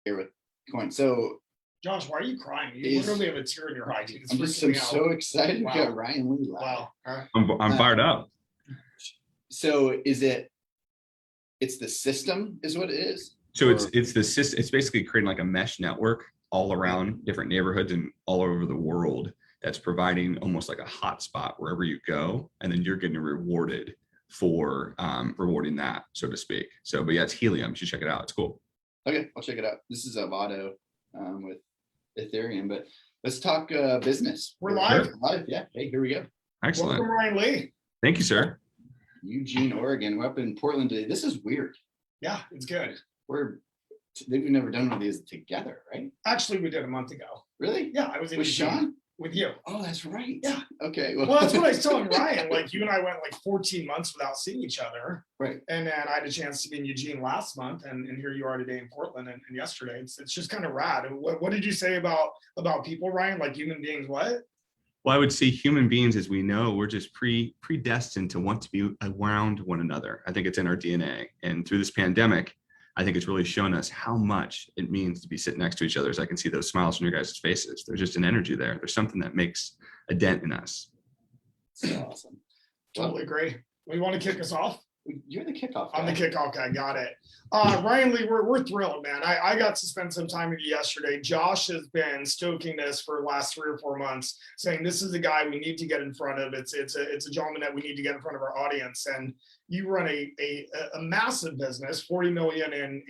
here with coin. So Josh, why are you crying? You literally have a tear in your eye, dude. I'm so excited. Wow. We got Ryan Lee live. Wow. Right. I'm fired up. So it's the system is what it is? So it's the system. It's basically creating like a mesh network all around different neighborhoods and all over the world that's providing almost like a hotspot wherever you go. And then you're getting rewarded for rewarding that, so to speak. So, but yeah, it's Helium. You should check it out. It's cool. Okay, I'll check it out. This is Avado with Ethereum, but let's talk business. We're live. Yeah. Hey, here we go. Excellent. Welcome, Ryan Lee. Thank you, sir. Eugene, Oregon. We're up in Portland today. This is weird. Yeah, it's good. We've never done one of these together, right? Actually, we did a month ago. Really? Yeah, I was in with Sean. With you. Oh, that's right. Yeah. Okay. Well, that's what I was telling Ryan. Like you and I went like 14 months without seeing each other. Right. And then I had a chance to be in Eugene last month, and here you are today in Portland, and yesterday. It's just kind of rad. What did you say about people, Ryan? Like human beings, what? Well, I would say human beings, as we know, we're just predestined to want to be around one another. I think it's in our DNA. And through this pandemic, I think it's really shown us how much it means to be sitting next to each other. As I can see those smiles on your guys' faces. There's just an energy there. There's something that makes a dent in us. So awesome. Totally agree. Well, you want to kick us off? You're the kickoff. I'm the kickoff. Okay, got it. Ryan Lee, we're thrilled, man. I got to spend some time with you yesterday. Josh has been stoking this for the last 3 or 4 months, saying this is the guy we need to get in front of. It's a gentleman that we need to get in front of our audience. And you run a massive business, 40 million in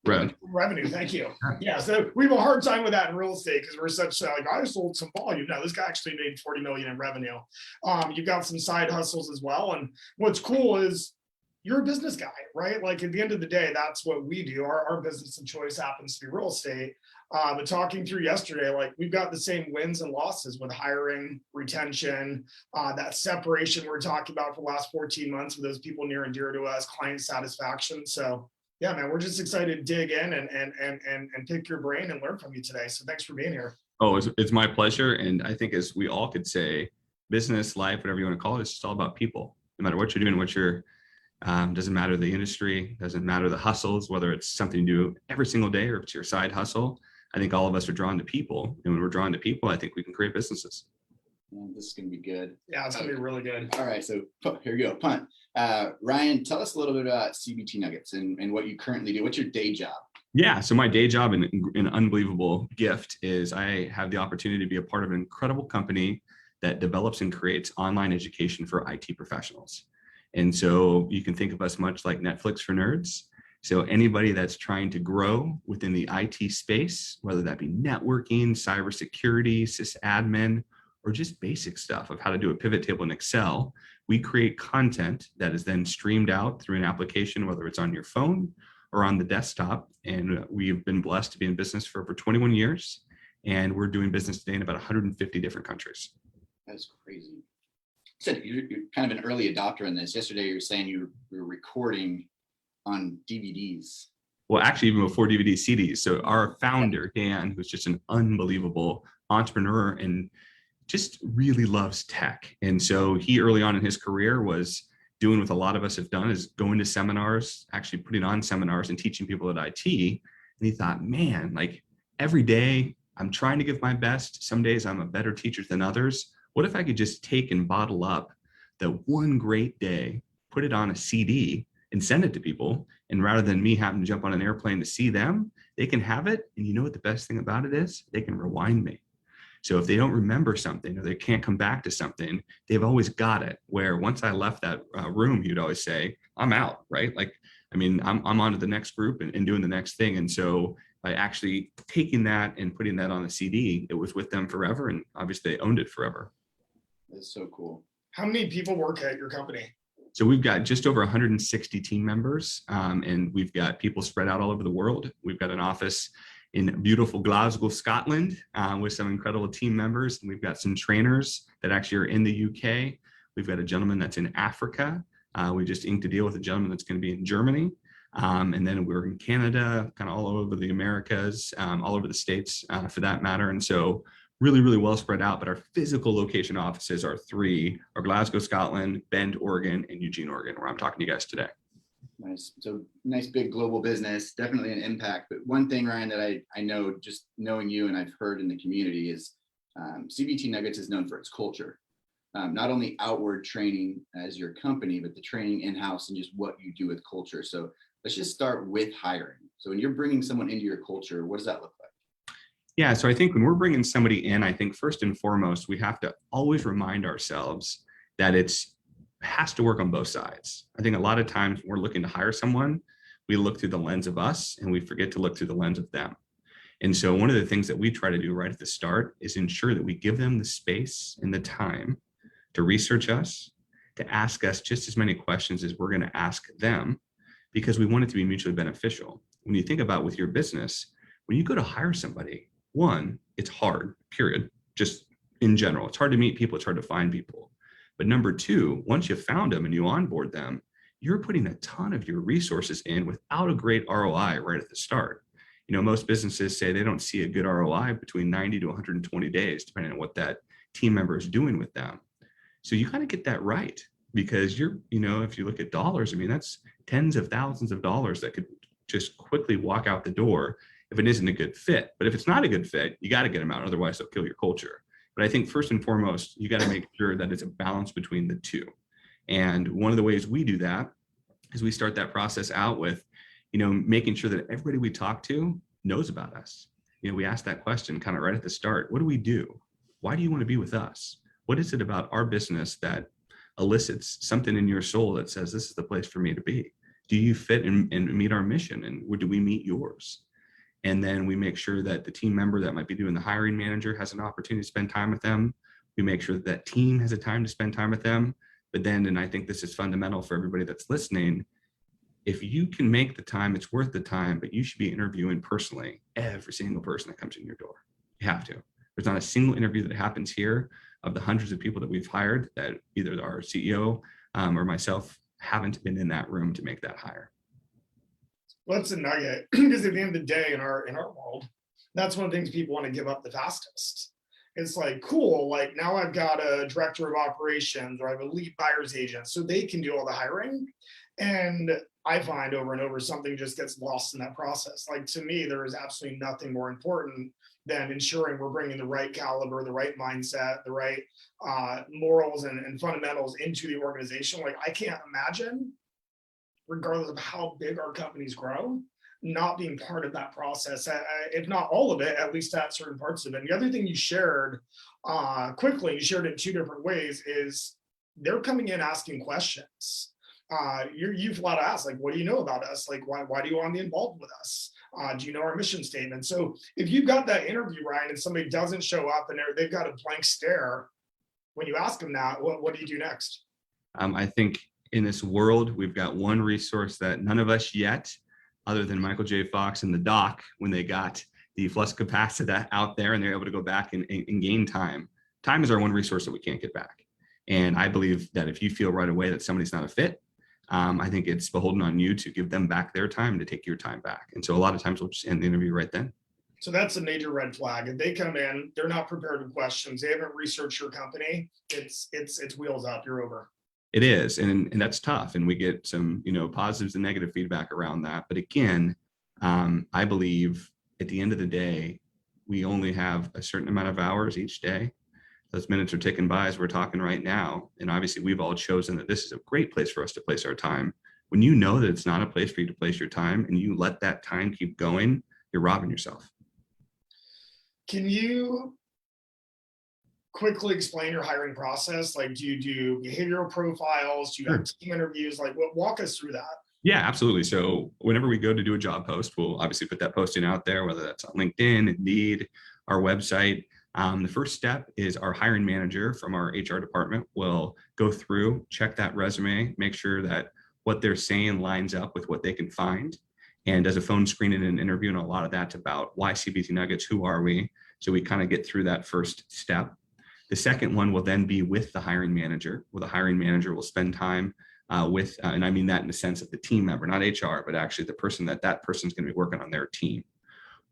revenue. Thank you. Yeah, so we have a hard time with that in real estate because we're such like I sold some volume. No, this guy actually made 40 million in revenue. You've got some side hustles as well. And what's cool is you're a business guy, right? Like at the end of the day, that's what we do. Our business of choice happens to be real estate. But talking through yesterday, like we've got the same wins and losses with hiring, retention, that separation we're talking about for the last 14 months with those people near and dear to us, client satisfaction. So yeah, man, we're just excited to dig in and pick your brain and learn from you today. So thanks for being here. Oh, it's my pleasure. And I think as we all could say, business, life, whatever you want to call it, it's just all about people. No matter what you're doing, doesn't matter the industry, doesn't matter the hustles, whether it's something you do every single day or if it's your side hustle. I think all of us are drawn to people. And when we're drawn to people, I think we can create businesses. This is going to be good. Yeah, it's going to be really good. All right, so here we go. Punt. Ryan, tell us a little bit about CBT Nuggets and what you currently do. What's your day job? Yeah, so my day job and an unbelievable gift is I have the opportunity to be a part of an incredible company that develops and creates online education for IT professionals. And so you can think of us much like Netflix for nerds. So anybody that's trying to grow within the IT space, whether that be networking, cybersecurity, sysadmin, or just basic stuff of how to do a pivot table in Excel, we create content that is then streamed out through an application, whether it's on your phone or on the desktop. And we've been blessed to be in business for over 21 years. And we're doing business today in about 150 different countries. That's crazy. So you're kind of an early adopter in this. Yesterday, you were saying you were recording on DVDs. Well, actually, even before DVD, CDs. So our founder, Dan, who's just an unbelievable entrepreneur and just really loves tech. And so he early on in his career was doing what a lot of us have done, is going to seminars, actually putting on seminars and teaching people at IT. And he thought, man, like every day I'm trying to give my best. Some days I'm a better teacher than others. What if I could just take and bottle up the one great day, put it on a CD and send it to people? And rather than me having to jump on an airplane to see them, they can have it. And you know what the best thing about it is? They can rewind me. So if they don't remember something or they can't come back to something, they've always got it. Where once I left that room, you'd always say, I'm out, right? Like, I mean, I'm on to the next group and doing the next thing. And so by actually taking that and putting that on a CD, it was with them forever. And obviously they owned it forever. That's so cool. How many people work at your company? So we've got just over 160 team members, and we've got people spread out all over the world. We've got an office in beautiful Glasgow, Scotland, with some incredible team members. And we've got some trainers that actually are in the UK. We've got a gentleman that's in Africa. We just inked a deal with a gentleman that's going to be in Germany. And then we're in Canada, kind of all over the Americas, all over the States for that matter. And so really, really well spread out. But our physical location offices are 3, are Glasgow, Scotland, Bend, Oregon, and Eugene, Oregon, where I'm talking to you guys today. Nice. So nice big global business, definitely an impact. But one thing, Ryan, that I know just knowing you and I've heard in the community is CBT Nuggets is known for its culture. Not only outward training as your company, but the training in-house and just what you do with culture. So let's just start with hiring. So when you're bringing someone into your culture, what does that look like? Yeah, so I think when we're bringing somebody in, I think first and foremost, we have to always remind ourselves that has to work on both sides. I think a lot of times when we're looking to hire someone, we look through the lens of us and we forget to look through the lens of them. And so one of the things that we try to do right at the start is ensure that we give them the space and the time to research us, to ask us just as many questions as we're going to ask them, because we want it to be mutually beneficial. When you think about with your business, when you go to hire somebody, one, it's hard, period. Just in general, it's hard to meet people, it's hard to find people. But number two, once you've found them and you onboard them, you're putting a ton of your resources in without a great ROI right at the start. You know, most businesses say they don't see a good ROI between 90 to 120 days, depending on what that team member is doing with them. So you kind of get that right, because if you look at dollars, I mean, that's tens of thousands of dollars that could just quickly walk out the door if it isn't a good fit. But if it's not a good fit, you got to get them out. Otherwise, they'll kill your culture. But I think first and foremost, you got to make sure that it's a balance between the two. And one of the ways we do that is we start that process out with, making sure that everybody we talk to knows about us. We ask that question kind of right at the start. What do we do? Why do you want to be with us? What is it about our business that elicits something in your soul that says, this is the place for me to be? Do you fit and meet our mission? And do we meet yours? And then we make sure that the team member that might be doing the hiring manager has an opportunity to spend time with them. We make sure that team has a time to spend time with them. But then, and I think this is fundamental for everybody that's listening, if you can make the time, it's worth the time, but you should be interviewing personally every single person that comes in your door. You have to. There's not a single interview that happens here of the hundreds of people that we've hired that either our CEO or myself haven't been in that room to make that hire. Well, that's a nugget, because at the end of the day, in our world, that's one of the things people want to give up the fastest. It's like, cool, like now I've got a director of operations or I have a lead buyer's agent, so they can do all the hiring. And I find over and over something just gets lost in that process. Like, to me, there is absolutely nothing more important than ensuring we're bringing the right caliber, the right mindset, the right morals and fundamentals into the organization. Like, I can't imagine, regardless of how big our companies grow, not being part of that process, if not all of it, at least at certain parts of it. And the other thing you shared quickly, you shared it in two different ways, is they're coming in asking questions. You flat out ask, like, what do you know about us? Like, why do you want to be involved with us? Do you know our mission statement? So if you've got that interview, Ryan, and somebody doesn't show up and they've got a blank stare, when you ask them that, what do you do next? I think in this world, we've got one resource that none of us yet, other than Michael J. Fox and the doc, when they got the flux capacitor out there and they're able to go back and gain time. Time is our one resource that we can't get back. And I believe that if you feel right away that somebody's not a fit, I think it's beholden on you to give them back their time, to take your time back. And so a lot of times we'll just end the interview right then. So that's a major red flag. If they come in, they're not prepared with questions, they haven't researched your company, it's wheels up, you're over. It is, and that's tough. And we get some, positives and negative feedback around that. But again, I believe at the end of the day, we only have a certain amount of hours each day. Those minutes are ticking by as we're talking right now. And obviously we've all chosen that this is a great place for us to place our time. When you know that it's not a place for you to place your time and you let that time keep going, you're robbing yourself. Can you quickly explain your hiring process? Like, do you do behavioral profiles? Do you have team interviews? Like, walk us through that. Yeah, absolutely. So whenever we go to do a job post, we'll obviously put that posting out there, whether that's on LinkedIn, Indeed, our website. The first step is our hiring manager from our HR department will go through, check that resume, make sure that what they're saying lines up with what they can find, and does a phone screen and an interview. And a lot of that's about why CBT Nuggets, who are we? So we kind of get through that first step. The second one will then be with the hiring manager, where the hiring manager will spend time with, and I mean that in the sense of the team member, not HR, but actually the person that person's going to be working on their team.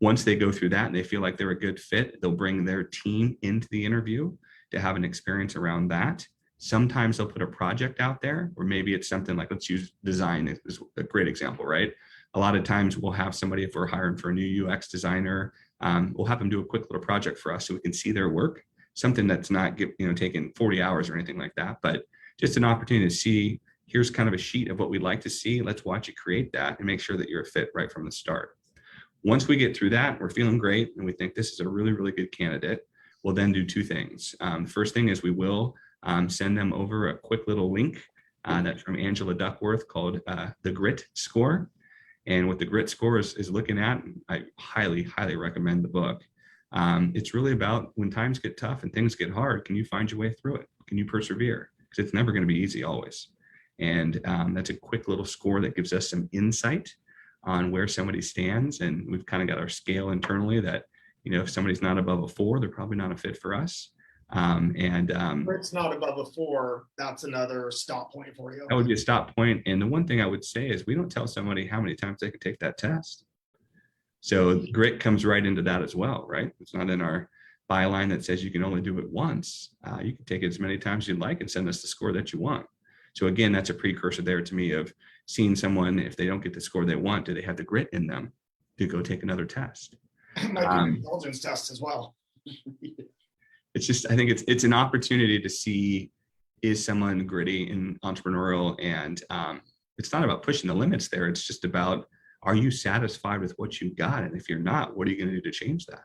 Once they go through that and they feel like they're a good fit, they'll bring their team into the interview to have an experience around that. Sometimes they'll put a project out there, or maybe it's something like, let's use design as a great example, right? A lot of times we'll have somebody, if we're hiring for a new UX designer, we'll have them do a quick little project for us so we can see their work, something that's not taking 40 hours or anything like that, but just an opportunity to see, here's kind of a sheet of what we'd like to see. Let's watch you create that and make sure that you're a fit right from the start. Once we get through that, we're feeling great and we think this is a really, really good candidate. We'll then do two things. The first thing is we will send them over a quick little link that's from Angela Duckworth called the Grit Score. And what the Grit Score is looking at, I highly, highly recommend the book. It's really about when times get tough and things get hard, can you find your way through it? Can you persevere? Because it's never going to be easy always. And that's a quick little score that gives us some insight on where somebody stands. And we've kind of got our scale internally that, if somebody's not above a 4, they're probably not a fit for us. If it's not above a 4, that's another stop point for you. That would be a stop point. And the one thing I would say is we don't tell somebody how many times they can take that test. So grit comes right into that as well, right? It's not in our byline that says you can only do it once. You can take it as many times as you'd like and send us the score that you want. So again, that's a precursor there to me of seeing someone, if they don't get the score they want, do they have the grit in them to go take another test? It might be an intelligence test as well. It's just, I think it's an opportunity to see, is someone gritty and entrepreneurial? And it's not about pushing the limits there. It's just about, are you satisfied with what you've got? And if you're not, what are you going to do to change that?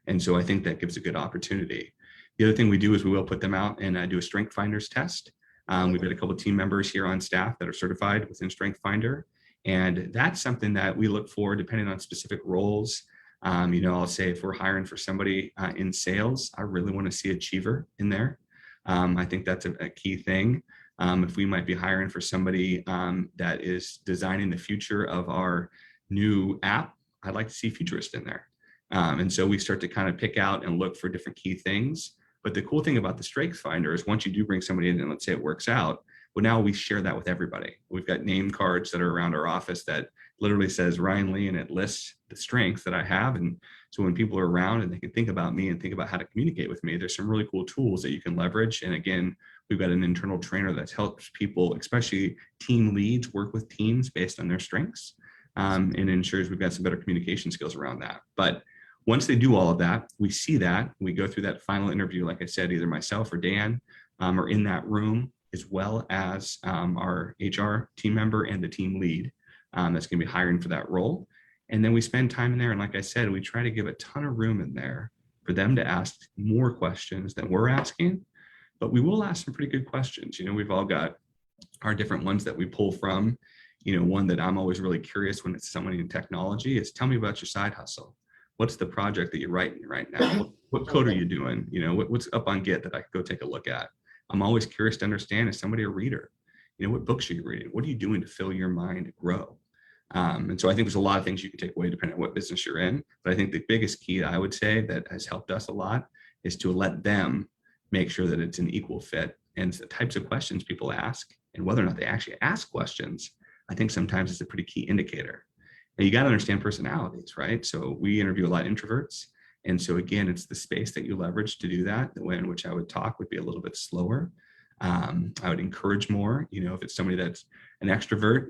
And so I think that gives a good opportunity. The other thing we do is we will put them out and do a Strength Finders test. We've got a couple of team members here on staff that are certified within Strength Finder. And that's something that we look for depending on specific roles. I'll say if we're hiring for somebody in sales, I really want to see achiever in there. I think that's a key thing. If we might be hiring for somebody that is designing the future of our new app, I'd like to see futurist in there. And so we start to kind of pick out and look for different key things. But the cool thing about the Strength Finder is once you do bring somebody in and let's say it works out, well, now we share that with everybody. We've got name cards that are around our office that literally says Ryan Lee, and it lists the strengths that I have. And so when people are around and they can think about me and think about how to communicate with me, there's some really cool tools that you can leverage. And again, we've got an internal trainer that helps people, especially team leads, work with teams based on their strengths, and ensures we've got some better communication skills around that. But once they do all of that, we see that, we go through that final interview, like I said, either myself or Dan are in that room, as well as our HR team member and the team lead that's going to be hiring for that role. And then we spend time in there. And like I said, we try to give a ton of room in there for them to ask more questions than we're asking. But we will ask some pretty good questions. We've all got our different ones that we pull from. One that I'm always really curious when it's someone in technology is, tell me about your side hustle. What's the project that you're writing right now? What code are you doing? What's up on Git that I could go take a look at? I'm always curious to understand, is somebody a reader? What books are you reading? What are you doing to fill your mind to grow? And so I think there's a lot of things you can take away depending on what business you're in. But I think the biggest key I would say that has helped us a lot is to let them make sure that it's an equal fit. And the types of questions people ask and whether or not they actually ask questions, I think sometimes it's a pretty key indicator. Now you got to understand personalities, right? So we interview a lot of introverts. And so again, it's the space that you leverage to do that. The way in which I would talk would be a little bit slower. I would encourage more, if it's somebody that's an extrovert,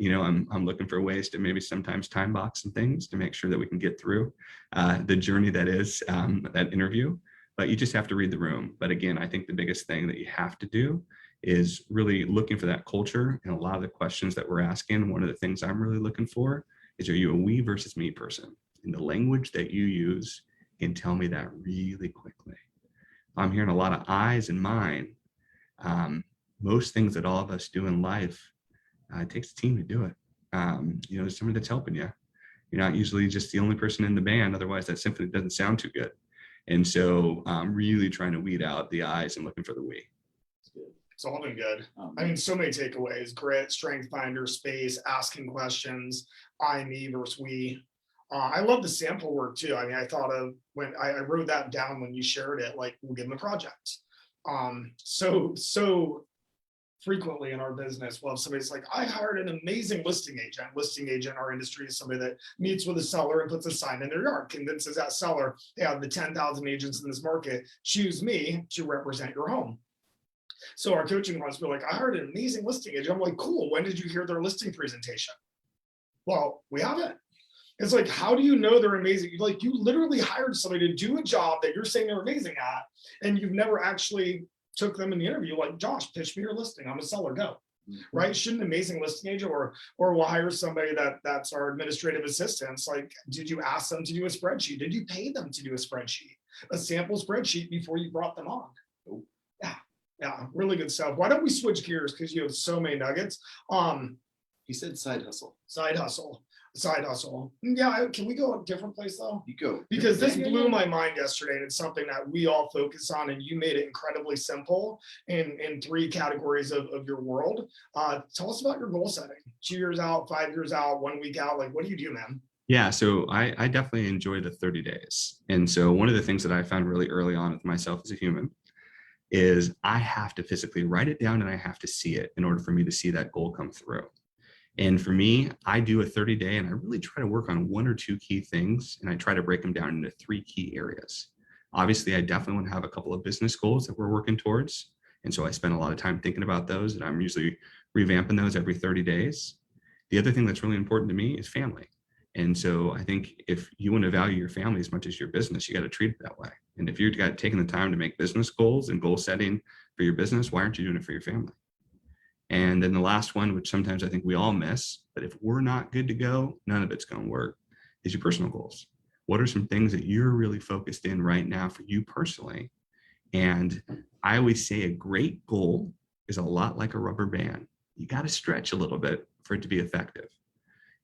I'm looking for ways to maybe sometimes time box some things to make sure that we can get through the journey that is that interview. But you just have to read the room. But again, I think the biggest thing that you have to do is really looking for that culture. And a lot of the questions that we're asking, one of the things I'm really looking for is, are you a we versus me person? And the language that you use can tell me that really quickly. I'm hearing a lot of I's and mine. Most things that all of us do in life, it takes a team to do it. There's somebody that's helping you. You're not usually just the only person in the band. Otherwise, that symphony doesn't sound too good. And so I'm really trying to weed out the I's and looking for the we. It's all been good. I mean, so many takeaways: grit, strength finder, space, asking questions, I, me versus we. I love the sample work too. I mean, I thought of when I wrote that down when you shared it, like, we'll give them a project. So frequently in our business, well, if somebody's like, I hired an amazing listing agent. Listing agent in our industry is somebody that meets with a seller and puts a sign in their yard, convinces that seller, they have the 10,000 agents in this market, choose me to represent your home. So our coaching wants to be like, I heard an amazing listing agent. I'm like, cool. When did you hear their listing presentation? Well, we haven't. It's like, how do you know they're amazing? Like, you literally hired somebody to do a job that you're saying they're amazing at, and you've never actually took them in the interview. Like, Josh, pitch me your listing. I'm a seller. Go. Right? Shouldn't an amazing listing agent, or we'll hire somebody that's our administrative assistants. Like, did you ask them to do a spreadsheet? Did you pay them to do a spreadsheet, a sample spreadsheet before you brought them on? Yeah, yeah, really good stuff. Why don't we switch gears, because you have so many nuggets. He said side hustle. Side hustle. Yeah, can we go a different place though? You go. Because this blew my mind yesterday, and it's something that we all focus on, and you made it incredibly simple in 3 categories of your world. Tell us about your goal setting. 2 years out, 5 years out, 1 week out. Like, what do you do, man? Yeah, so I definitely enjoy the 30 days. And so one of the things that I found really early on with myself as a human is I have to physically write it down, and I have to see it in order for me to see that goal come through. And for me, I do a 30-day, and I really try to work on 1 or 2 key things, and I try to break them down into 3 key areas. Obviously, I definitely want to have a couple of business goals that we're working towards. And so I spend a lot of time thinking about those, and I'm usually revamping those every 30 days. The other thing that's really important to me is family. And so I think if you want to value your family as much as your business, you got to treat it that way. And if you've got taking the time to make business goals and goal setting for your business, why aren't you doing it for your family? And then the last one, which sometimes I think we all miss, but if we're not good to go, none of it's going to work, is your personal goals. What are some things that you're really focused in right now for you personally? And I always say a great goal is a lot like a rubber band. You got to stretch a little bit for it to be effective.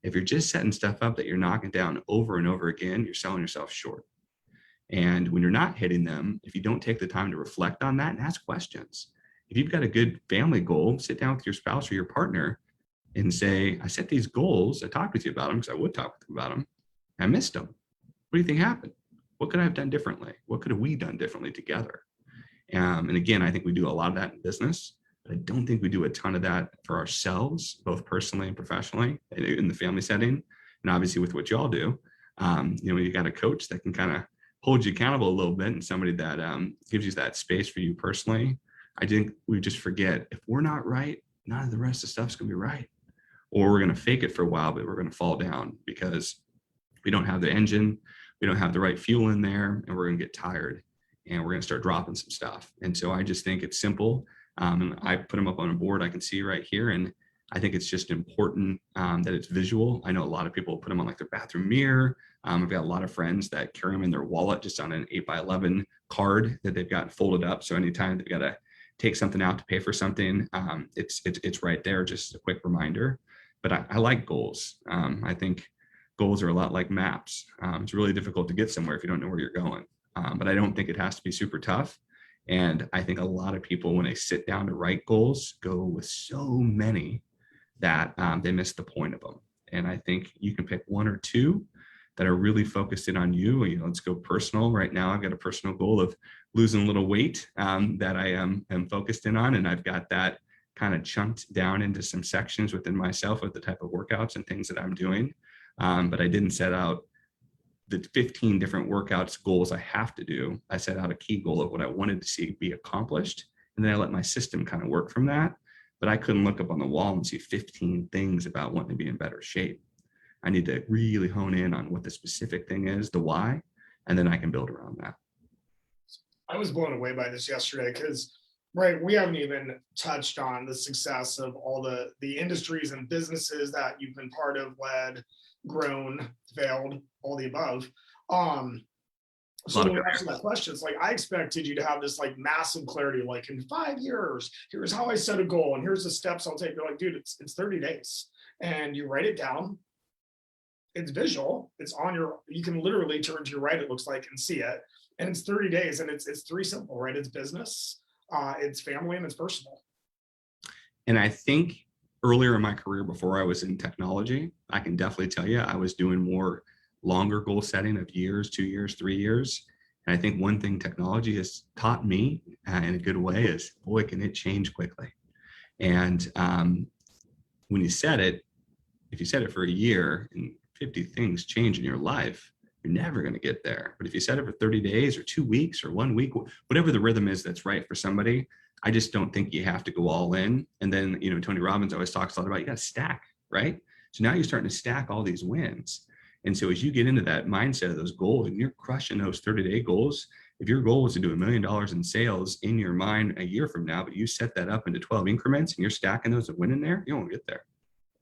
If you're just setting stuff up that you're knocking down over and over again, you're selling yourself short. And when you're not hitting them, if you don't take the time to reflect on that and ask questions, if you've got a good family goal, sit down with your spouse or your partner and say, I set these goals. I talked with you about them because I would talk with you about them. I missed them. What do you think happened? What could I have done differently? What could have we done differently together? And again, I think we do a lot of that in business, but I don't think we do a ton of that for ourselves, both personally and professionally in the family setting. And obviously with what y'all do, you got a coach that can kind of hold you accountable a little bit, and somebody that gives you that space for you personally. I think we just forget, if we're not right, none of the rest of the stuff's going to be right. Or we're going to fake it for a while, but we're going to fall down because we don't have the engine, we don't have the right fuel in there, and we're going to get tired, and we're going to start dropping some stuff. And so I just think it's simple. And I put them up on a board I can see right here. And I think it's just important that it's visual. I know a lot of people put them on like their bathroom mirror. I've got a lot of friends that carry them in their wallet, just on an 8x11 card that they've got folded up. So anytime they've got to take something out to pay for something, it's right there, just a quick reminder. But I like goals. I think goals are a lot like maps. It's really difficult to get somewhere if you don't know where you're going. But I don't think it has to be super tough. And I think a lot of people, when they sit down to write goals, go with so many that they miss the point of them. And I think you can pick 1 or 2 that are really focused in on you. Let's go personal. Right now, I've got a personal goal of losing a little weight that I am focused in on. And I've got that kind of chunked down into some sections within myself with the type of workouts and things that I'm doing. But I didn't set out the 15 different workouts goals I have to do. I set out a key goal of what I wanted to see be accomplished. And then I let my system kind of work from that. But I couldn't look up on the wall and see 15 things about wanting to be in better shape. I need to really hone in on what the specific thing is, the why, and then I can build around that. I was blown away by this yesterday because, right, we haven't even touched on the success of all the industries and businesses that you've been part of, led, grown, failed, all the above. So when we asked that question, it's like, I expected you to have this like massive clarity, like in 5 years, here's how I set a goal and here's the steps I'll take. You're like, dude, it's 30 days and you write it down. It's visual. It's on you can literally turn to your right, it looks like, and see it. And it's 30 days and it's 3 simple, right? It's business, it's family, and it's personal. And I think earlier in my career, before I was in technology, I can definitely tell you I was doing more longer goal setting of years, 2 years, 3 years. And I think one thing technology has taught me in a good way is, boy, can it change quickly. And when you set it, if you set it for a year and 50 things change in your life, you're never going to get there. But if you set it for 30 days or 2 weeks or 1 week, whatever the rhythm is that's right for somebody, I just don't think you have to go all in. And then, you know, Tony Robbins always talks a lot about, you got to stack, right? So now you're starting to stack all these wins. And so as you get into that mindset of those goals and you're crushing those 30-day goals, if your goal is to do $1 million in sales in your mind a year from now, but you set that up into 12 increments and you're stacking those and winning there, you won't get there.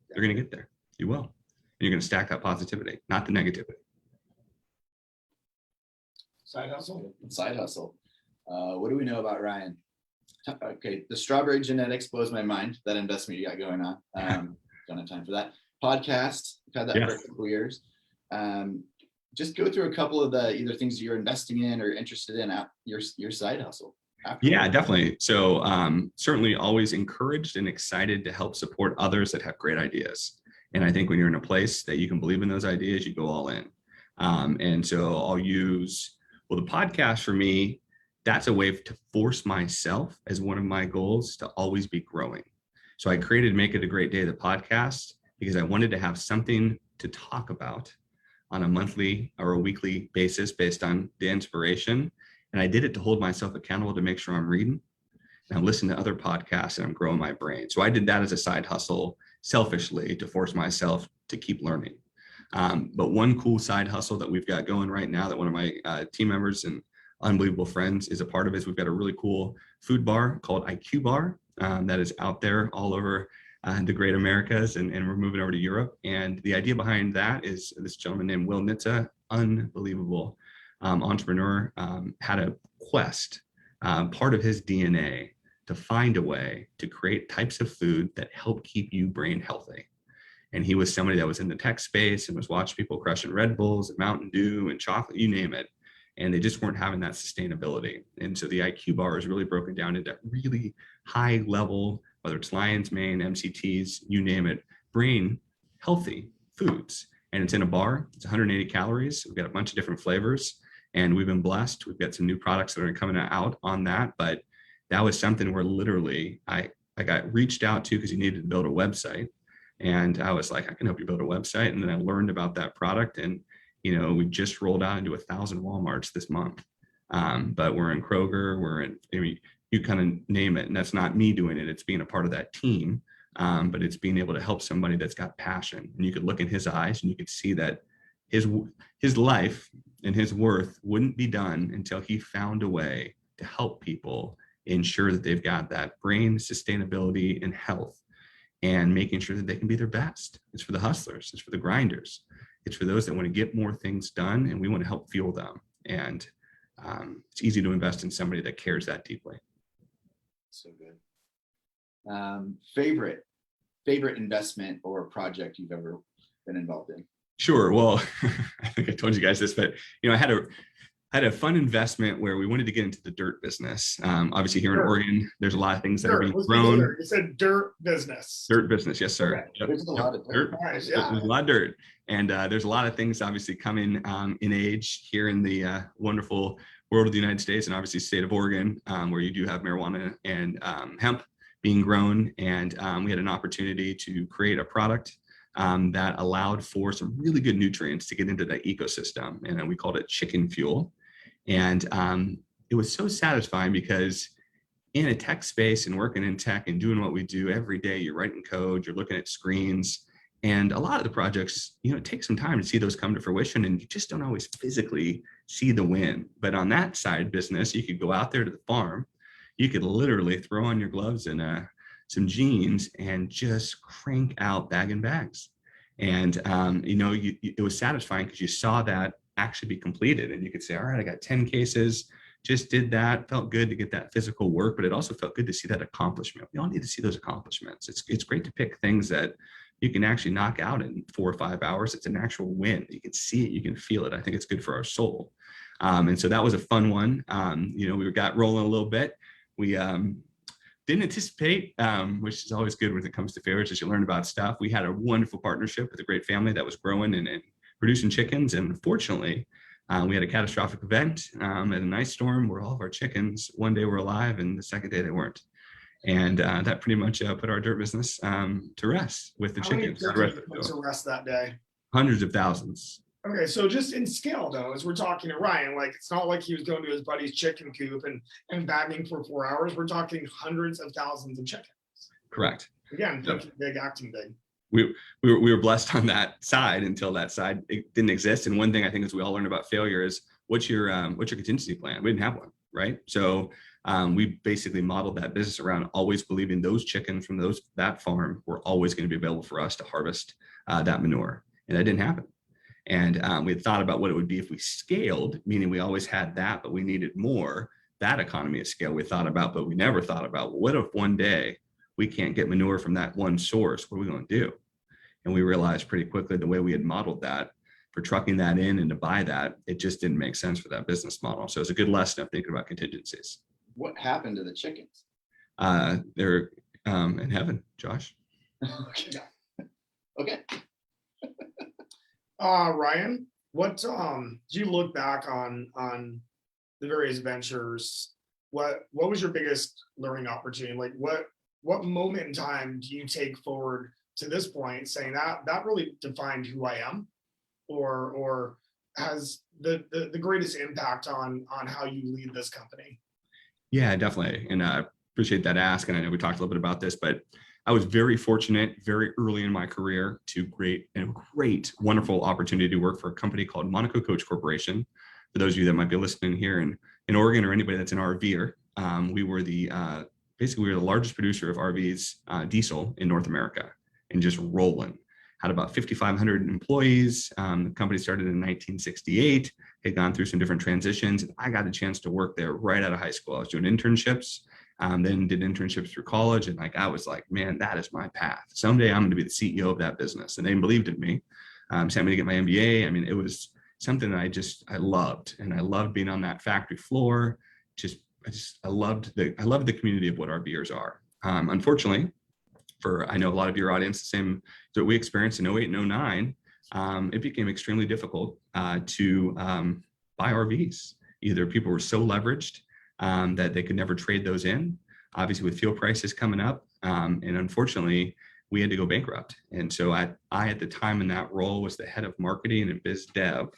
You're going to get there. You will. And you're going to stack that positivity, not the negativity. Side hustle. Side hustle. What do we know about Ryan? Okay, the strawberry genetics blows my mind. That investment you got going on. Don't have time for that. Podcast. We've had that for a couple years. Just go through a couple of the either things you're investing in or interested in at your side hustle. Yeah, definitely. So certainly always encouraged and excited to help support others that have great ideas. And I think when you're in a place that you can believe in those ideas, you go all in. And so I'll use, well, the podcast for me, that's a way to force myself as one of my goals to always be growing. So I created Make It a Great Day, the podcast, because I wanted to have something to talk about on a monthly or a weekly basis based on the inspiration. And I did it to hold myself accountable to make sure I'm reading and I'm listening to other podcasts and I'm growing my brain. So I did that as a side hustle selfishly to force myself to keep learning. But one cool side hustle that we've got going right now that one of my team members and unbelievable friends is a part of it is we've got a really cool food bar called IQ Bar that is out there all over the great Americas, and we're moving over to Europe. And the idea behind that is this gentleman named Will Nitza, unbelievable entrepreneur, had a quest, part of his DNA, to find a way to create types of food that help keep you brain healthy. And he was somebody that was in the tech space and was watching people crushing Red Bulls and Mountain Dew and chocolate, you name it. And they just weren't having that sustainability. And so the IQ bar is really broken down into really high level, whether it's lion's mane, MCTs, you name it, brain healthy foods. And it's in a bar, it's 180 calories. We've got a bunch of different flavors and we've been blessed. We've got some new products that are coming out on that, but that was something where literally I got reached out to because he needed to build a website. And I was like, I can help you build a website. And then I learned about that product. And, you know, we just rolled out into 1,000 Walmarts this month. But we're in Kroger, we're in, I mean, you kind of name it. And that's not me doing it. It's being a part of that team. But it's being able to help somebody that's got passion. And you could look in his eyes and you could see that his life and his worth wouldn't be done until he found a way to help people ensure that they've got that brain sustainability and health and making sure that they can be their best. It's for the hustlers, it's for the grinders, it's for those that want to get more things done, and we want to help fuel them. And it's easy to invest in somebody that cares that deeply. So good. Favorite investment or project you've ever been involved in? Sure. Well, I think I told you guys this, but you know, I had a fun investment where we wanted to get into the dirt business. Obviously here in Oregon, there's a lot of things that are being grown. You said dirt business. Dirt business. Yes, sir. Okay. There's a lot of dirt. Nice, yeah. There's a lot of dirt. And there's a lot of things obviously coming in age here in the wonderful world of the United States and obviously state of Oregon, where you do have marijuana and hemp being grown. And we had an opportunity to create a product that allowed for some really good nutrients to get into that ecosystem. And we called it chicken fuel. And it was so satisfying because in a tech space and working in tech and doing what we do every day, you're writing code, you're looking at screens. And a lot of the projects, you know, it takes some time to see those come to fruition and you just don't always physically see the win. But on that side business, you could go out there to the farm, you could literally throw on your gloves and some jeans and just crank out bag and bags. And, you know, it was satisfying because you saw that actually be completed and you could say, all right, I got 10 cases, just did that, felt good to get that physical work, but it also felt good to see that accomplishment. We all need to see those accomplishments. It's great to pick things that you can actually knock out in 4 or 5 hours. It's an actual win. You can see it, you can feel it. I think it's good for our soul. And so that was a fun one. You know, we got rolling a little bit. We didn't anticipate, which is always good when it comes to favorites as you learn about stuff. We had a wonderful partnership with a great family that was growing and producing chickens. And unfortunately, we had a catastrophic event and a nice storm where all of our chickens, one day were alive and the second day they weren't. And that pretty much put our dirt business to rest with the chickens. How many chickens put to rest that day? Hundreds of thousands. Okay, so just in scale though, as we're talking to Ryan, like it's not like he was going to his buddy's chicken coop and bagging for 4 hours. We're talking hundreds of thousands of chickens. Correct. Again, Yep. thinking big, acting big. We were blessed on that side until that side it didn't exist. And one thing I think is we all learned about failure is what's your contingency plan? We didn't have one, right? So we basically modeled that business around always believing those chickens from that farm were always going to be available for us to harvest that manure, and that didn't happen. And we had thought about what it would be if we scaled, meaning we always had that, but we needed more. That economy of scale we thought about, but we never thought about, well, what if one day we can't get manure from that one source? What are we going to do? And we realized pretty quickly the way we had modeled that for trucking that in and to buy that, it just didn't make sense for that business model. So it's a good lesson of thinking about contingencies. What happened to the chickens? They're in heaven, Josh. Okay. Okay. Ryan, what do you look back on the various ventures? What was your biggest learning opportunity? Like what moment in time do you take forward to this point saying that really defined who I am, or has the greatest impact on how you lead this company? Yeah, definitely. And I appreciate that ask. And I know we talked a little bit about this, but I was very fortunate very early in my career to create a great, wonderful opportunity to work for a company called Monaco Coach Corporation. For those of you that might be listening here in Oregon, or anybody that's an RVer, we were basically we were the largest producer of RVs, diesel in North America, and just rolling. Had about 5,500 employees. The company started in 1968, had gone through some different transitions. And I got a chance to work there right out of high school. I was doing internships, then did internships through college. And I was like, man, that is my path. Someday I'm going to be the CEO of that business. And they believed in me, sent me to get my MBA. I mean, it was something that I loved. And I loved being on that factory floor. I loved the community of what RVers are. Unfortunately, I know a lot of your audience, the same that we experienced in 08 and 09, it became extremely difficult to buy RVs. Either people were so leveraged that they could never trade those in, obviously with fuel prices coming up, and unfortunately, we had to go bankrupt. And so I at the time in that role was the head of marketing and biz dev,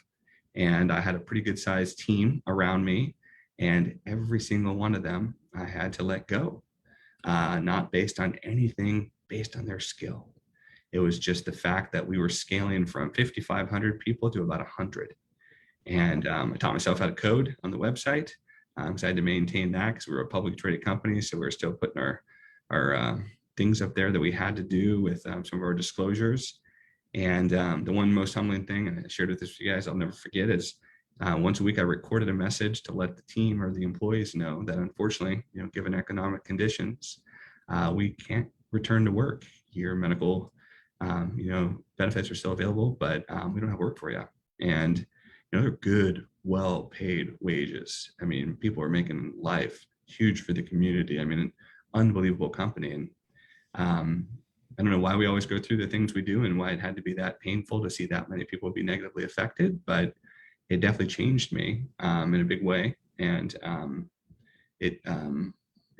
and I had a pretty good sized team around me, and every single one of them I had to let go. Not based on anything, based on their skill. It was just the fact that we were scaling from 5,500 people to about 100. And I taught myself how to code on the website, because I had to maintain that because we were a publicly traded company. So we were still putting our things up there that we had to do with some of our disclosures. And the one most humbling thing, and I shared with you guys, I'll never forget, is once a week I recorded a message to let the team or the employees know that unfortunately, given economic conditions, we can't return to work. Your medical, benefits are still available, but we don't have work for you. And they're good, well-paid wages. I mean, people are making life huge for the community. I mean, an unbelievable company. And I don't know why we always go through the things we do and why it had to be that painful to see that many people be negatively affected, but it definitely changed me in a big way. And it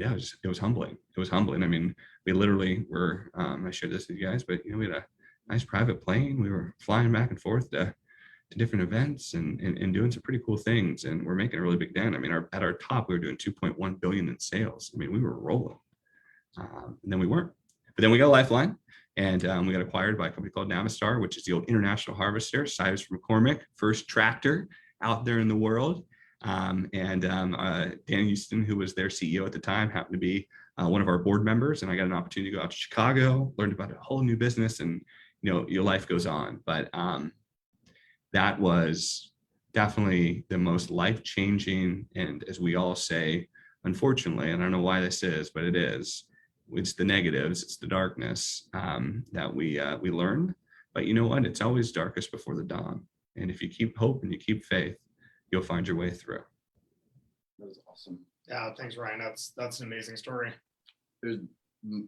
was humbling. It was humbling. I mean, we literally were, I shared this with you guys, but we had a nice private plane. We were flying back and forth to different events and doing some pretty cool things. And we're making a really big dent. I mean, at our top, we were doing 2.1 billion in sales. I mean, we were rolling. And then we weren't. But then we got a lifeline, and we got acquired by a company called Navistar, which is the old International Harvester, Cyrus McCormick, first tractor out there in the world. Dan Houston, who was their CEO at the time, happened to be one of our board members. And I got an opportunity to go out to Chicago, learned about a whole new business, and your life goes on. But that was definitely the most life-changing, and as we all say, unfortunately, and I don't know why this is, but it's the negatives, it's the darkness that we learn. But you know what? It's always darkest before the dawn. And if you keep hope and you keep faith, you'll find your way through. That was awesome. Yeah, thanks, Ryan. That's an amazing story.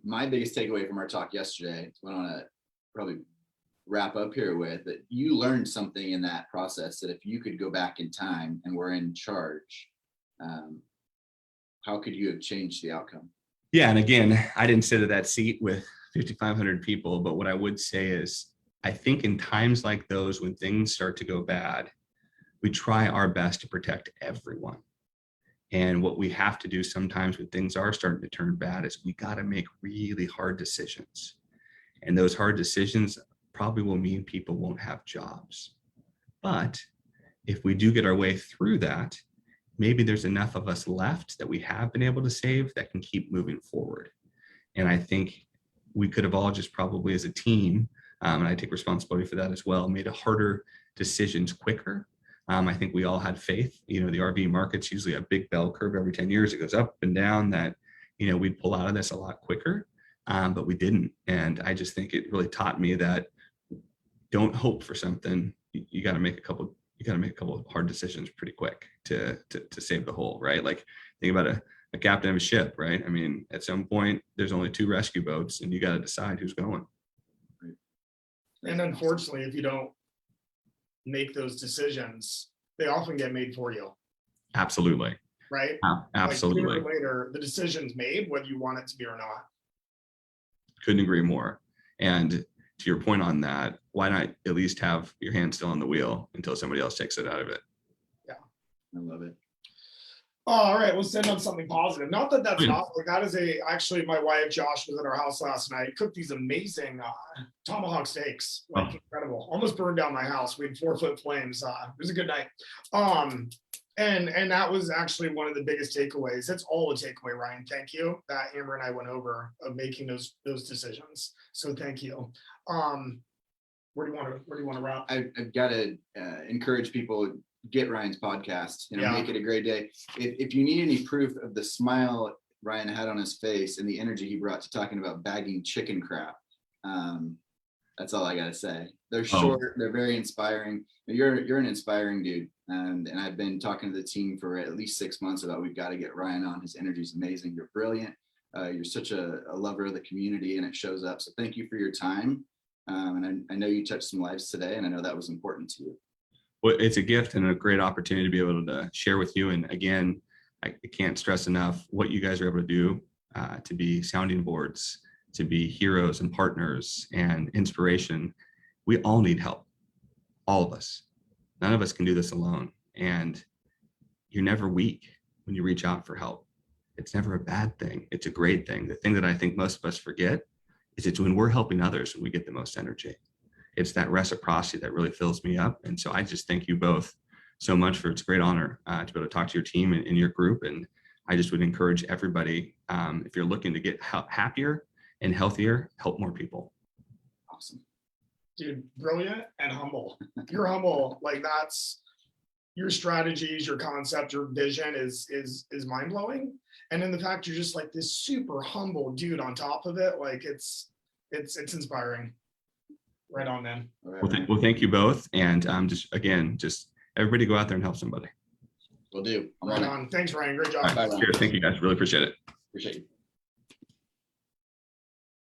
My biggest takeaway from our talk yesterday, what I want to probably wrap up here with, that you learned something in that process, that if you could go back in time and were in charge, how could you have changed the outcome? Yeah, and again, I didn't sit at that seat with 5,500 people, but what I would say is I think in times like those, when things start to go bad, we try our best to protect everyone. And what we have to do sometimes when things are starting to turn bad is we got to make really hard decisions. And those hard decisions probably will mean people won't have jobs. But if we do get our way through that, maybe there's enough of us left that we have been able to save that can keep moving forward. And I think we could have all just probably as a team, and I take responsibility for that as well, made a harder decisions quicker. I think we all had faith. The RV market's usually a big bell curve every 10 years. It goes up and down, that, we'd pull out of this a lot quicker, but we didn't. And I just think it really taught me that don't hope for something. You got to make a couple of hard decisions pretty quick to save the whole, right? Like think about a captain of a ship, right? I mean, at some point there's only 2 rescue boats and you got to decide who's going. And unfortunately, if you don't make those decisions, they often get made for you. Absolutely. Right? Absolutely. Like sooner or later, the decision's made, whether you want it to be or not. Couldn't agree more. And to your point on that, why not at least have your hand still on the wheel until somebody else takes it out of it? Yeah. I love it. All right, let's end on something positive. Not that that's Yeah. not like that is actually my wife Josh was at our house last night, cooked these amazing tomahawk steaks, like incredible, almost burned down my house. We had 4-foot flames. It was a good night. And that was actually one of the biggest takeaways. That's all a takeaway, Ryan. Thank you. That Amber and I went over of making those decisions. So thank you. Where do you want to wrap? I've got to encourage people, get Ryan's podcast, make it a great day. If you need any proof of the smile Ryan had on his face and the energy he brought to talking about bagging chicken crap, that's all I got to say. They're short, they're very inspiring. You're an inspiring dude. And I've been talking to the team for at least 6 months about, we've got to get Ryan on. His energy is amazing. You're brilliant. You're such a lover of the community, and it shows up. So thank you for your time. And I know you touched some lives today, and I know that was important to you. Well, it's a gift and a great opportunity to be able to share with you. And again, I can't stress enough what you guys are able to do to be sounding boards, to be heroes and partners and inspiration. We all need help, all of us. None of us can do this alone. And you're never weak when you reach out for help. It's never a bad thing. It's a great thing. The thing that I think most of us forget is it's when we're helping others when we get the most energy. It's that reciprocity that really fills me up. And so I just thank you both so much for, it's a great honor to be able to talk to your team and your group. And I just would encourage everybody, if you're looking to get happier and healthier, help more people. Awesome. Dude, brilliant and humble. You're humble. Like that's your strategies, your concept, your vision is mind-blowing. And then the fact you're just like this super humble dude on top of it, like it's inspiring. Right on, man. Well, thank you both. And just everybody go out there and help somebody. Will do. Right on. Thanks, Ryan. Great job. All right. Cheers. Thank you guys. Really appreciate it. Appreciate you.